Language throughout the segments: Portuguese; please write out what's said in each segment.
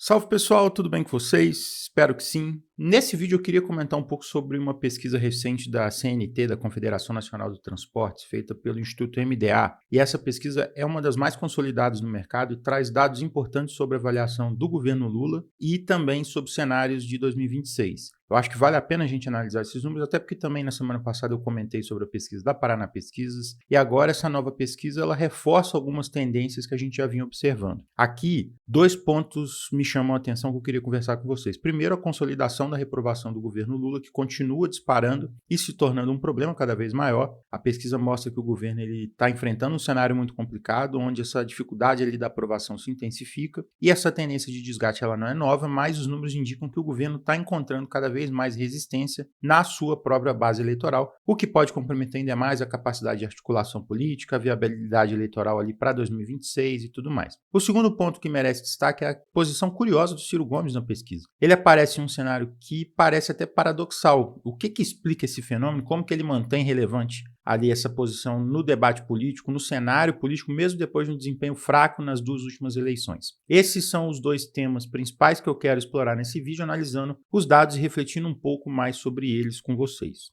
Salve pessoal, tudo bem com vocês? Espero que sim. Nesse vídeo eu queria comentar um pouco sobre uma pesquisa recente da CNT, da Confederação Nacional do Transportes, feita pelo Instituto MDA. E essa pesquisa é uma das mais consolidadas no mercado e traz dados importantes sobre a avaliação do governo Lula e também sobre cenários de 2026. Eu acho que vale a pena a gente analisar esses números, até porque também na semana passada eu comentei sobre a pesquisa da Paraná Pesquisas, e agora essa nova pesquisa ela reforça algumas tendências que a gente já vinha observando. Aqui, dois pontos me chamam a atenção que eu queria conversar com vocês. Primeiro, a consolidação da reprovação do governo Lula, que continua disparando e se tornando um problema cada vez maior. A pesquisa mostra que o governo está enfrentando um cenário muito complicado, onde essa dificuldade ali da aprovação se intensifica, e essa tendência de desgaste ela não é nova, mas os números indicam que o governo está encontrando cada vez mais resistência na sua própria base eleitoral, o que pode comprometer ainda mais a capacidade de articulação política, a viabilidade eleitoral ali para 2026 e tudo mais. O segundo ponto que merece destaque é a posição curiosa do Ciro Gomes na pesquisa. Ele aparece em um cenário que parece até paradoxal. O que explica esse fenômeno? Como que ele mantém relevante ali essa posição no debate político, no cenário político, mesmo depois de um desempenho fraco nas duas últimas eleições? Esses são os dois temas principais que eu quero explorar nesse vídeo, analisando os dados e refletindo um pouco mais sobre eles com vocês.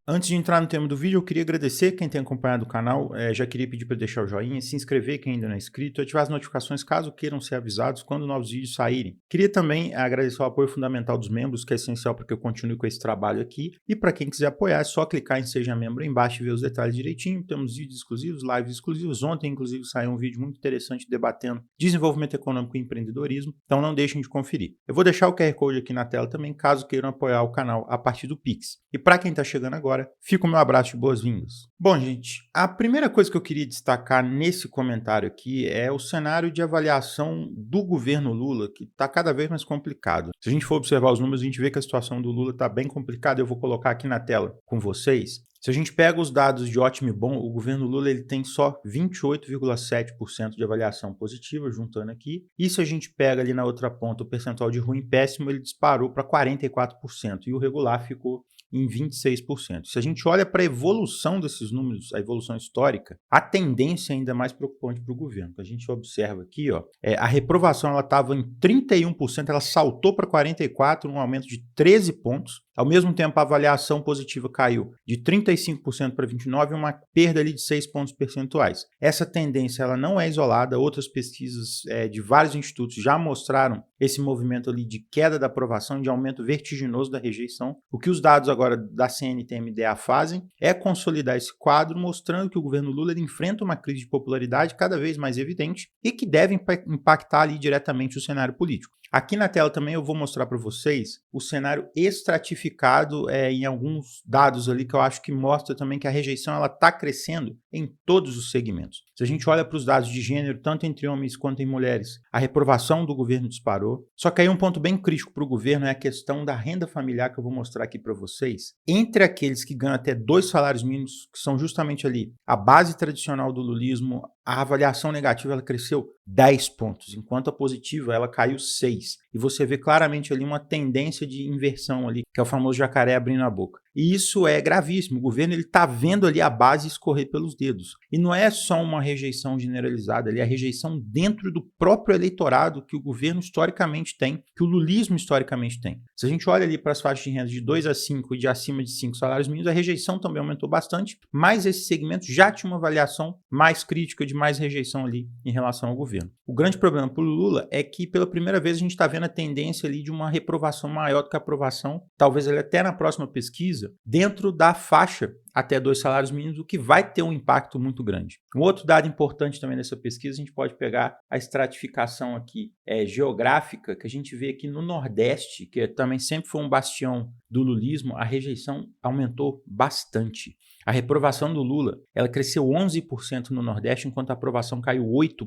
Antes de entrar no tema do vídeo, eu queria agradecer quem tem acompanhado o canal, já queria pedir para deixar o joinha, se inscrever quem ainda não é inscrito, ativar as notificações caso queiram ser avisados quando novos vídeos saírem. Queria também agradecer o apoio fundamental dos membros, que é essencial para que eu continue com esse trabalho aqui, e para quem quiser apoiar é só clicar em Seja Membro aí embaixo e ver os detalhes direitinho. Temos vídeos exclusivos, lives exclusivos. Ontem, inclusive, saiu um vídeo muito interessante debatendo desenvolvimento econômico e empreendedorismo, então não deixem de conferir. Eu vou deixar o QR Code aqui na tela também, caso queiram apoiar o canal a partir do Pix. E para quem está chegando agora, fica o meu abraço de boas-vindas. Bom, gente, a primeira coisa que eu queria destacar nesse comentário aqui é o cenário de avaliação do governo Lula, que está cada vez mais complicado. Se a gente for observar os números, a gente vê que a situação do Lula está bem complicada. Eu vou colocar aqui na tela com vocês. Se a gente pega os dados de ótimo e bom, o governo Lula ele tem só 28,7% de avaliação positiva, juntando aqui. E se a gente pega ali na outra ponta o percentual de ruim e péssimo, ele disparou para 44%. E o regular ficou em 26%. Se a gente olha para a evolução desses números, a evolução histórica, a tendência é ainda mais preocupante para o governo. Que a gente observa aqui, ó, a reprovação ela estava em 31%, ela saltou para 44%, um aumento de 13 pontos. Ao mesmo tempo, a avaliação positiva caiu de 35% para 29%, uma perda ali de 6 pontos percentuais. Essa tendência ela não é isolada, outras pesquisas de vários institutos já mostraram esse movimento ali de queda da aprovação, de aumento vertiginoso da rejeição. O que os dados agora da CNT-MDA fazem é consolidar esse quadro, mostrando que o governo Lula ele enfrenta uma crise de popularidade cada vez mais evidente e que deve impactar ali diretamente o cenário político. Aqui na tela também eu vou mostrar para vocês o cenário estratificado em alguns dados ali que eu acho que mostra também que a rejeição ela está crescendo em todos os segmentos. Se a gente olha para os dados de gênero, tanto entre homens quanto em mulheres, a reprovação do governo disparou. Só que aí um ponto bem crítico para o governo é a questão da renda familiar que eu vou mostrar aqui para vocês. Entre aqueles que ganham até 2 salários mínimos, que são justamente ali a base tradicional do lulismo, a avaliação negativa ela cresceu 10 pontos, enquanto a positiva ela caiu 6. E você vê claramente ali uma tendência de inversão ali, que é o famoso jacaré abrindo a boca. E isso é gravíssimo. O governo está vendo ali a base escorrer pelos dedos. E não é só uma rejeição generalizada, ali é a rejeição dentro do próprio eleitorado que o governo historicamente tem, que o lulismo historicamente tem. Se a gente olha ali para as faixas de renda de 2 a 5 e de acima de 5 salários mínimos, a rejeição também aumentou bastante, mas esse segmento já tinha uma avaliação mais crítica, de mais rejeição ali em relação ao governo. O grande problema para o Lula é que pela primeira vez a gente está vendo a tendência ali de uma reprovação maior do que a aprovação, talvez ele até na próxima pesquisa, dentro da faixa até 2 salários mínimos, o que vai ter um impacto muito grande. Um outro dado importante também dessa pesquisa, a gente pode pegar a estratificação aqui geográfica, que a gente vê aqui no Nordeste, que também sempre foi um bastião do lulismo, a rejeição aumentou bastante. A reprovação do Lula, ela cresceu 11% no Nordeste, enquanto a aprovação caiu 8%.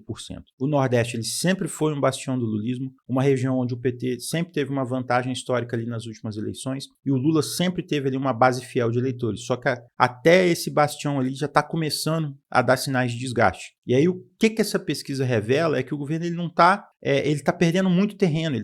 O Nordeste, ele sempre foi um bastião do lulismo, uma região onde o PT sempre teve uma vantagem histórica ali nas últimas eleições, e o Lula sempre teve ali uma base fiel de eleitores, só que até esse bastião ali já está começando a dar sinais de desgaste. E aí o que essa pesquisa revela é que o governo ele não está ele está perdendo muito terreno,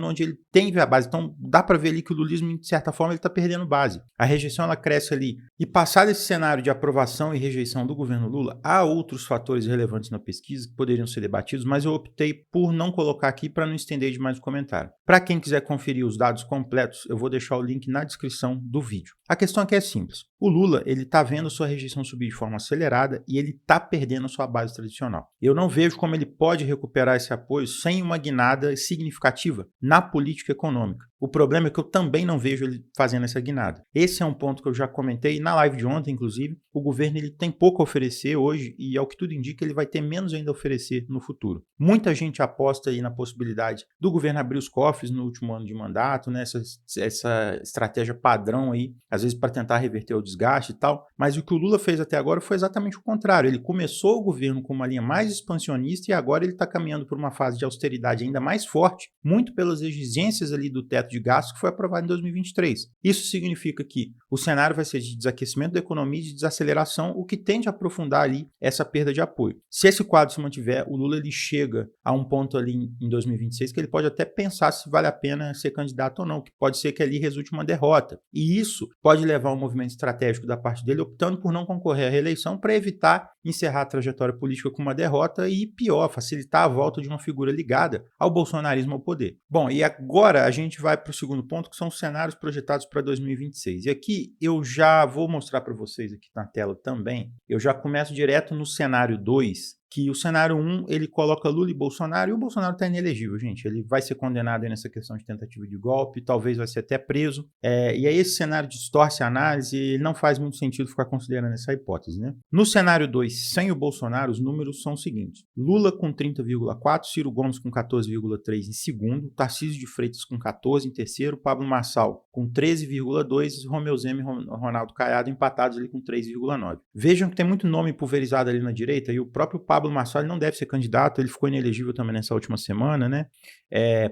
onde ele tem a base. Então, dá para ver ali que o lulismo, de certa forma, ele está perdendo base. A rejeição, ela cresce ali. E passado esse cenário de aprovação e rejeição do governo Lula, há outros fatores relevantes na pesquisa que poderiam ser debatidos, mas eu optei por não colocar aqui para não estender demais o comentário. Para quem quiser conferir os dados completos, eu vou deixar o link na descrição do vídeo. A questão aqui é simples. O Lula, ele está vendo sua rejeição subir de forma acelerada e ele está perdendo a sua base tradicional. Eu não vejo como ele pode recuperar esse apoio sem uma guinada significativa na política econômica. O problema é que eu também não vejo ele fazendo essa guinada. Esse é um ponto que eu já comentei na live de ontem, inclusive. O governo ele tem pouco a oferecer hoje e, ao que tudo indica, ele vai ter menos ainda a oferecer no futuro. Muita gente aposta aí na possibilidade do governo abrir os cofres no último ano de mandato, né? Essa estratégia padrão aí, às vezes para tentar reverter o desgaste e tal. Mas o que o Lula fez até agora foi exatamente o contrário. Ele começou o governo com uma linha mais expansionista e agora ele está caminhando por uma fase de austeridade ainda mais forte, muito pelas exigências ali do teto de gastos que foi aprovado em 2023. Isso significa que o cenário vai ser de desaquecimento da economia e de desaceleração, o que tende a aprofundar ali essa perda de apoio. Se esse quadro se mantiver, o Lula ele chega a um ponto ali em 2026 que ele pode até pensar se vale a pena ser candidato ou não, que pode ser que ali resulte uma derrota. E isso pode levar a um movimento estratégico da parte dele, optando por não concorrer à reeleição para evitar encerrar a trajetória política com uma derrota e, pior, facilitar a volta de uma figura ligada ao bolsonarismo ao poder. Bom, e agora a gente vai para o segundo ponto, que são os cenários projetados para 2026. E aqui eu já vou mostrar para vocês aqui na tela também. Eu já começo direto no cenário 2, que o cenário 1, ele coloca Lula e Bolsonaro, e o Bolsonaro está inelegível, gente. Ele vai ser condenado aí nessa questão de tentativa de golpe, talvez vai ser até preso. E aí esse cenário distorce a análise e não faz muito sentido ficar considerando essa hipótese, né? No cenário 2, sem o Bolsonaro, os números são os seguintes. Lula com 30,4, Ciro Gomes com 14,3 em segundo, Tarcísio de Freitas com 14 em terceiro, Pablo Marçal com 13,2, Romeu Zema e Ronaldo Caiado empatados ali com 3,9. Vejam que tem muito nome pulverizado ali na direita e o próprio Pablo Marçal não deve ser candidato, ele ficou inelegível também nessa última semana, né?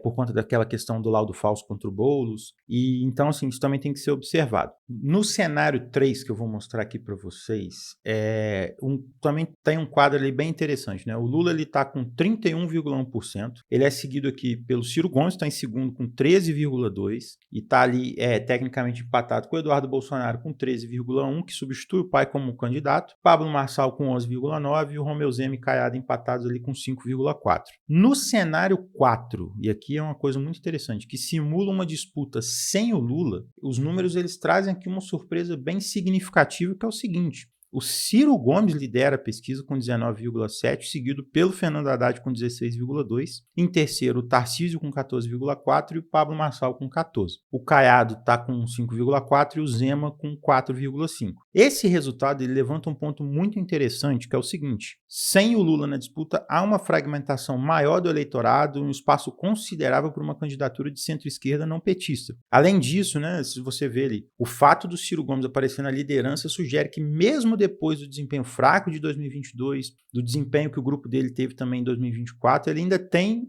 Por conta daquela questão do laudo falso contra o Boulos. E então, assim, isso também tem que ser observado. No cenário 3, que eu vou mostrar aqui para vocês, também tem um quadro ali bem interessante, né? O Lula ele está com 31,1%, ele é seguido aqui pelo Ciro Gomes, está em segundo com 13,2% e está ali tecnicamente empatado com o Eduardo Bolsonaro com 13,1%, que substitui o pai como candidato, Pablo Marçal com 11,9% e o Romeu Zema e Caiado empatados ali com 5,4%. No cenário 4, e aqui é uma coisa muito interessante, que simula uma disputa sem o Lula, os números eles trazem aqui uma surpresa bem significativa, que é o seguinte: o Ciro Gomes lidera a pesquisa com 19,7%, seguido pelo Fernando Haddad com 16,2%. Em terceiro, o Tarcísio com 14,4% e o Pablo Marçal com 14%. O Caiado está com 5,4% e o Zema com 4,5%. Esse resultado ele levanta um ponto muito interessante, que é o seguinte: sem o Lula na disputa, há uma fragmentação maior do eleitorado, um espaço considerável para uma candidatura de centro-esquerda não petista. Além disso, né, se você vê ali, o fato do Ciro Gomes aparecer na liderança sugere que mesmo depois do desempenho fraco de 2022, do desempenho que o grupo dele teve também em 2024, ele ainda tem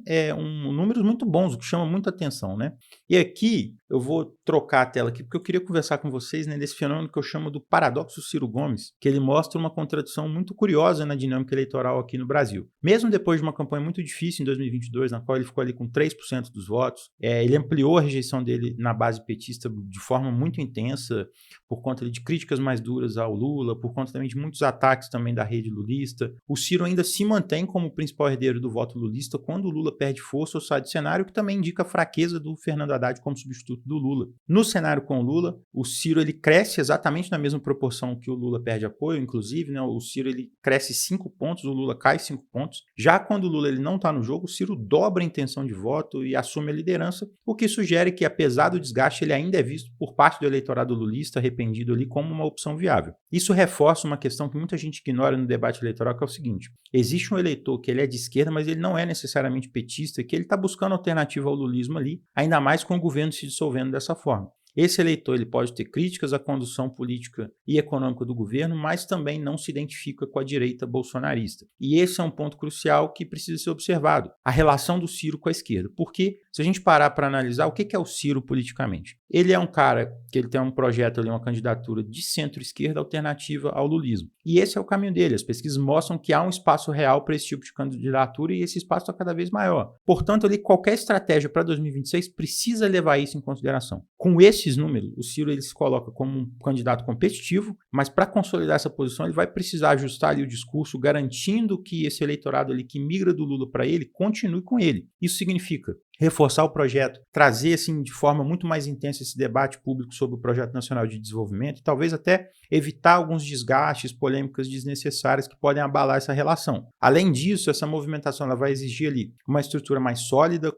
números muito bons, o que chama muita atenção, né? E aqui eu vou trocar a tela aqui, porque eu queria conversar com vocês, né, desse fenômeno que eu chamo do paradoxo Ciro Gomes, que ele mostra uma contradição muito curiosa na dinâmica eleitoral aqui no Brasil. Mesmo depois de uma campanha muito difícil em 2022, na qual ele ficou ali com 3% dos votos, ele ampliou a rejeição dele na base petista de forma muito intensa, por conta de críticas mais duras ao Lula, por conta também de muitos ataques também da rede lulista. O Ciro ainda se mantém como o principal herdeiro do voto lulista quando o Lula perde força ou sai do cenário, que também indica a fraqueza do Fernando Haddad como substituto do Lula. No cenário com o Lula, o Ciro ele cresce exatamente na mesma proporção que o Lula perde apoio, inclusive, né, o Ciro ele cresce 5 pontos, o Lula cai 5 pontos. Já quando o Lula ele não está no jogo, o Ciro dobra a intenção de voto e assume a liderança, o que sugere que, apesar do desgaste, ele ainda é visto por parte do eleitorado lulista arrependido ali como uma opção viável. Isso reforça uma questão que muita gente ignora no debate eleitoral, que é o seguinte: existe um eleitor que ele é de esquerda, mas ele não é necessariamente petista, que ele está buscando alternativa ao lulismo ali, ainda mais com o governo se dissolvendo dessa forma. Esse eleitor ele pode ter críticas à condução política e econômica do governo, mas também não se identifica com a direita bolsonarista. E esse é um ponto crucial que precisa ser observado, a relação do Ciro com a esquerda. Porque se a gente parar para analisar o que é o Ciro politicamente, ele é um cara que ele tem um projeto ali, uma candidatura de centro-esquerda alternativa ao lulismo. E esse é o caminho dele. As pesquisas mostram que há um espaço real para esse tipo de candidatura e esse espaço está cada vez maior. Portanto, ali, qualquer estratégia para 2026 precisa levar isso em consideração. Com esses números, o Ciro ele se coloca como um candidato competitivo, mas para consolidar essa posição, ele vai precisar ajustar ali o discurso, garantindo que esse eleitorado ali que migra do Lula para ele continue com ele. Isso significa reforçar o projeto, trazer assim de forma muito mais intensa esse debate público sobre o Projeto Nacional de Desenvolvimento e talvez até evitar alguns desgastes, polêmicas desnecessárias que podem abalar essa relação. Além disso, essa movimentação ela vai exigir ali uma estrutura mais sólida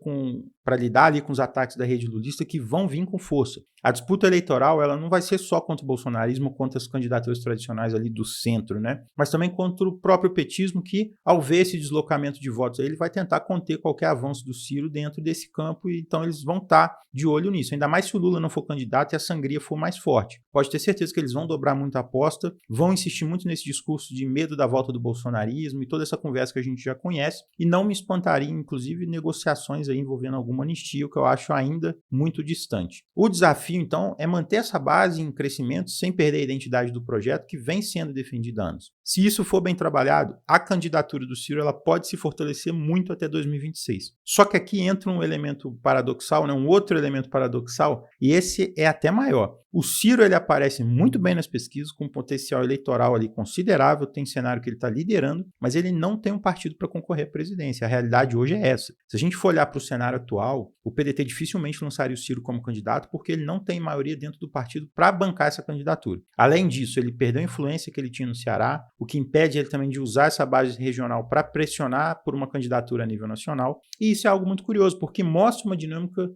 para lidar ali com os ataques da rede lulista que vão vir com força. A disputa eleitoral ela não vai ser só contra o bolsonarismo, contra as candidaturas tradicionais ali do centro, né? Mas também contra o próprio petismo que, ao ver esse deslocamento de votos, ele vai tentar conter qualquer avanço do Ciro dentro desse campo, e então eles vão estar de olho nisso. Ainda mais se o Lula não for candidato e a sangria for mais forte. Pode ter certeza que eles vão dobrar muito a aposta, vão insistir muito nesse discurso de medo da volta do bolsonarismo e toda essa conversa que a gente já conhece, e não me espantaria, inclusive, negociações aí envolvendo alguma anistia, o que eu acho ainda muito distante. O desafio, então, é manter essa base em crescimento sem perder a identidade do projeto que vem sendo defendido há anos. Se isso for bem trabalhado, a candidatura do Ciro ela pode se fortalecer muito até 2026. Só que aqui entra um elemento paradoxal, né? Um outro elemento paradoxal, e esse é até maior. O Ciro ele aparece muito bem nas pesquisas, com um potencial eleitoral ali considerável, tem cenário que ele está liderando, mas ele não tem um partido para concorrer à presidência. A realidade hoje é essa. Se a gente for olhar para o cenário atual, o PDT dificilmente lançaria o Ciro como candidato, porque ele não tem maioria dentro do partido para bancar essa candidatura. Além disso, ele perdeu a influência que ele tinha no Ceará, o que impede ele também de usar essa base regional para pressionar por uma candidatura a nível nacional. E isso é algo muito curioso, porque mostra uma dinâmica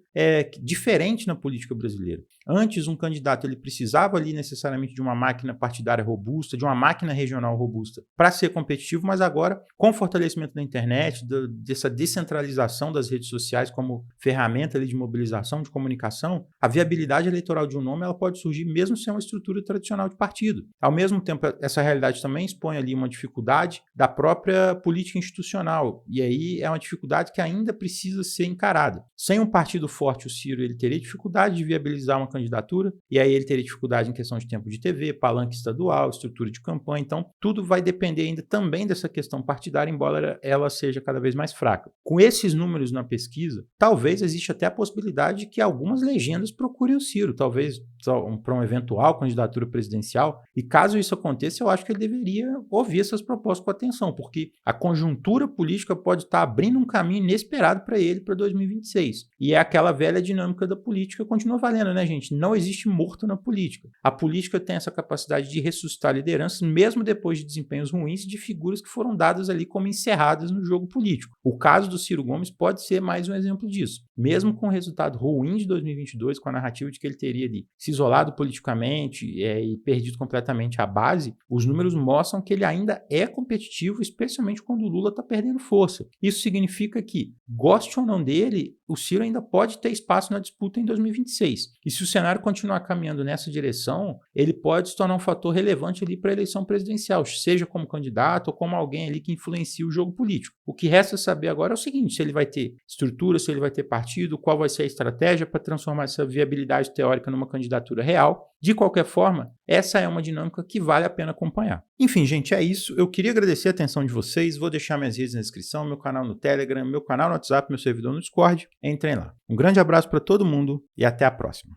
diferente na política brasileira. Antes, um candidato ele precisava ali necessariamente de uma máquina partidária robusta, de uma máquina regional robusta para ser competitivo, mas agora, com o fortalecimento da internet, dessa descentralização das redes sociais como ferramenta ali de mobilização, de comunicação, a viabilidade eleitoral de um nome ela pode surgir mesmo sem uma estrutura tradicional de partido. Ao mesmo tempo, essa realidade também expõe ali uma dificuldade da própria política institucional, e aí é uma dificuldade que ainda precisa ser encarada. Sem um partido forte, o Ciro ele teria dificuldade de viabilizar uma candidatura, e aí ele teria dificuldade em questão de tempo de TV, palanque estadual, estrutura de campanha, então tudo vai depender ainda também dessa questão partidária, embora ela seja cada vez mais fraca. Com esses números na pesquisa, talvez exista até a possibilidade de que algumas legendas procurem o Ciro, talvez para uma eventual candidatura presidencial, e caso isso aconteça, eu acho que ele deveria ouvir essas propostas com atenção, porque a conjuntura política pode estar abrindo um caminho inesperado para ele para 2026, e é aquela velha dinâmica da política continua valendo, né, gente? Não existe morto na política. A política tem essa capacidade de ressuscitar lideranças, mesmo depois de desempenhos ruins e de figuras que foram dadas ali como encerradas no jogo político. O caso do Ciro Gomes pode ser mais um exemplo disso. Mesmo com o resultado ruim de 2022, com a narrativa de que ele teria ali se isolado politicamente e perdido completamente a base, os números mostram que ele ainda é competitivo, especialmente quando o Lula está perdendo força. Isso significa que, goste ou não dele, o Ciro ainda pode ter espaço na disputa em 2026. E se o cenário continuar caminhando nessa direção, ele pode se tornar um fator relevante ali para a eleição presidencial, seja como candidato ou como alguém ali que influencia o jogo político. O que resta saber agora é o seguinte: se ele vai ter estrutura, se ele vai ter partido, qual vai ser a estratégia para transformar essa viabilidade teórica numa candidatura real. De qualquer forma, essa é uma dinâmica que vale a pena acompanhar. Enfim, gente, é isso. Eu queria agradecer a atenção de vocês. Vou deixar minhas redes na descrição, meu canal no Telegram, meu canal no WhatsApp, meu servidor no Discord. Entrem lá. Um grande abraço para todo mundo e até a próxima.